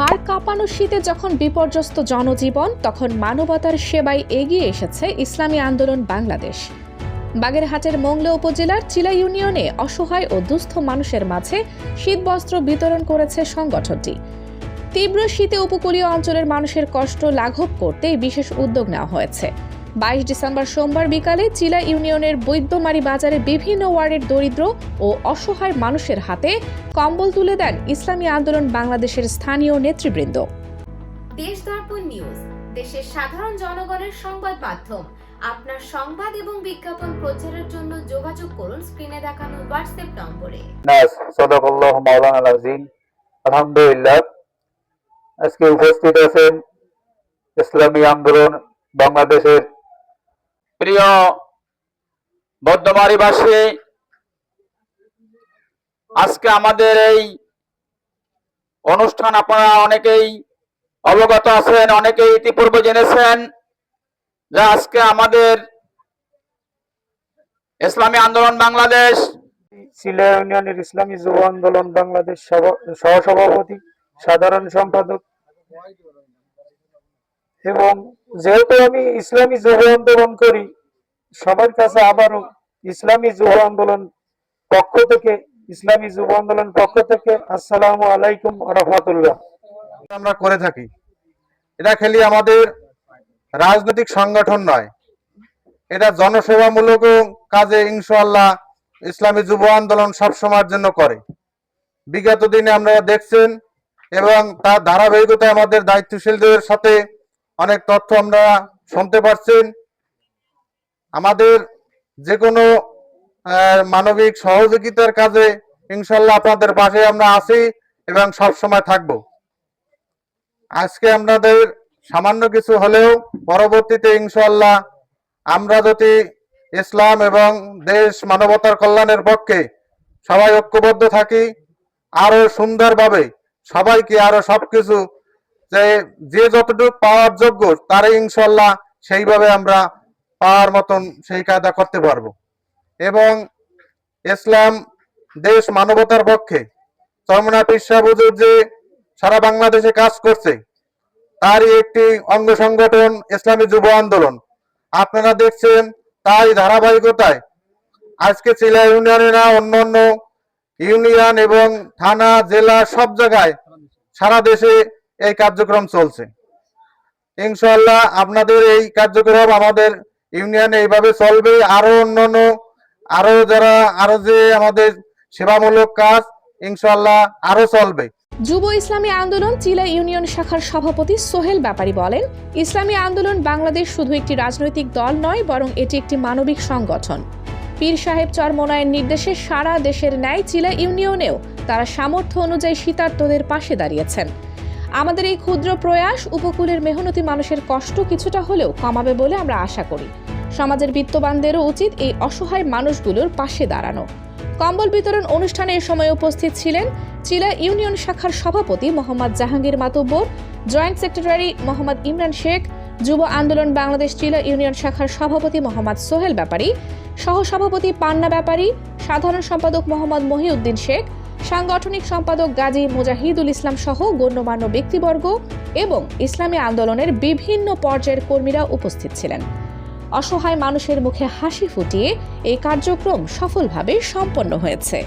হাড় কাঁপানো শীতে যখন বিপর্যস্ত জনজীবন, তখন মানবতার সেবায় এগিয়ে এসেছে ইসলামী আন্দোলন বাংলাদেশ। বাগেরহাটের মোংলা উপজেলার চিলা ইউনিয়নে অসহায় ও দুস্থ মানুষের মাঝে শীতবস্ত্র বিতরণ করেছে সংগঠনটি। তীব্র শীতে উপকূলীয় অঞ্চলের মানুষের কষ্ট লাঘব করতে বিশেষ উদ্যোগ নেওয়া হয়েছে। 22 ডিসেম্বর সোমবার বিকালে চিলা ইউনিয়নের বৈদ্যমারী বাজারে বিভিন্ন ওয়ার্ডের দরিদ্র ও অসহায় মানুষের হাতে কম্বল তুলে দেন ইসলামী আন্দোলন বাংলাদেশের স্থানীয় নেতৃবৃন্দ। দেশ দর্পণ নিউজ, দেশের সাধারণ জনগণের সংবাদ মাধ্যম। আপনার সংবাদ এবং বিজ্ঞাপন প্রচারের জন্য যোগাযোগ করুন স্ক্রিনে দেখানো হোয়াটসঅ্যাপ নম্বরে। সাদাকাল্লাহু মাওলানা আযীম। আলহামদুলিল্লাহ, আজকে উপস্থিত আছেন ইসলামী আন্দোলন বাংলাদেশের প্রিয় বৈদ্যমারীবাসী। আজকে আমাদের এই অনুষ্ঠান আপনারা অনেকেই অবগত আছেন, অনেকেই ইতিপূর্বে জেনেছেন যে আজকে আমাদের ইসলামী আন্দোলন বাংলাদেশ চিলা ইউনিয়নের ইসলামী যুব আন্দোলন বাংলাদেশ সহসভাপতি, সাধারণ সম্পাদক, এবং যেহেতু আমি ইসলামী যুব আন্দোলন করি, সবার কাছে আবারও ইসলামী যুব আন্দোলন পক্ষ থেকে আসসালামু আলাইকুম ওয়া রাহমাতুল্লাহ আমরা করে থাকি। এটা খালি আমাদের রাজনৈতিক সংগঠন নয়, এটা জনসেবামূলক কাজে ইনশাআল্লাহ ইসলামী যুব আন্দোলন সবসময়ের জন্য করে। বিগত দিনে আমরা দেখছেন এবং তার ধারাবাহিকতায় আমাদের দায়িত্বশীলদের সাথে অনেক তথ্য আমরা শুনতে পারছেন। আমাদের যে কোনো মানবিক সহযোগিতার কাজে ইনশাআল্লাহ আপনাদের পাশে আমরা আছি এবং সব সময় থাকব। আজকে আপনাদের সামান্য কিছু হলেও পরবর্তীতে ইনশাআল্লাহ আমরা যদি ইসলাম এবং দেশ মানবতার কল্যাণের পক্ষে সবাই ঐক্যবদ্ধ থাকি, আরো সুন্দরভাবে সবাইকে আরো সবকিছু যে যতটুকু পাওয়ার যোগ্য তারাই ইনশাআল্লাহ সেইভাবে আমরা পাওয়ার মতন সেই কায়দা করতে পারবো। এবং ইসলাম দেশ মানবতার পক্ষে চরমনায় পীর সাহেব হুজুর যে সারা বাংলাদেশে কাজ করছে, তারই একটি অঙ্গ সংগঠন ইসলামী যুব আন্দোলন। আপনারা দেখছেন তাই ধারাবাহিকতায় আজকে চিলা ইউনিয়নে না, অন্যান্য ইউনিয়ন এবং থানা, জেলা সব জায়গায় সারা দেশে এই কার্যক্রম চলছে। ইনশাআল্লাহ আপনাদের এই কার্যক্রম আমাদের ইউনিয়নে এইভাবে চলবে। আরো অন্যান্য আরো যে আমাদের সেবামূলক কাজ ইনশাআল্লাহ আরো চলবে। যুব ইসলামী আন্দোলন চিলা ইউনিয়ন শাখার সভাপতি সোহেল ব্যাপারী বলেন, ইসলামী আন্দোলন বাংলাদেশ শুধু একটি রাজনৈতিক দল নয়, বরং এটি একটি মানবিক সংগঠন। পীর সাহেব চরমনায়ের নির্দেশে সারা দেশের ন্যায় চিলা ইউনিয়নেও তারা সামর্থ্য অনুযায়ী শীতার্তদের পাশে দাঁড়িয়েছেন। আমাদের এই ক্ষুদ্র প্রয়াস উপকূলের মেহনতি মানুষের কষ্ট কিছুটা হলেও কমাবে বলে আমরা আশা করি। সমাজের বিত্তবানদেরও উচিত এই অসহায় মানুষগুলোর পাশে দাঁড়ানো। কম্বল বিতরণ অনুষ্ঠানে এ সময় উপস্থিত ছিলেন চিলা ইউনিয়ন শাখার সভাপতি মোহাম্মদ জাহাঙ্গীর মাতুব্বর, জয়েন্ট সেক্রেটারি মোহাম্মদ ইমরান শেখ, যুব আন্দোলন বাংলাদেশ চিলা ইউনিয়ন শাখার সভাপতি মোহাম্মদ সোহেল ব্যাপারী, সহসভাপতি পান্না ব্যাপারী, সাধারণ সম্পাদক মোহাম্মদ মহিউদ্দিন শেখ, সাংগঠনিক সম্পাদক গাজী মুজাহিদুল ইসলাম সহ গণ্যমান্য ব্যক্তিবর্গ এবং ইসলামী আন্দোলনের বিভিন্ন পর্যায়ের কর্মীরা উপস্থিত ছিলেন। অসহায় মানুষের মুখে হাসি ফুটিয়ে এই কার্যক্রম সফলভাবে সম্পন্ন হয়েছে।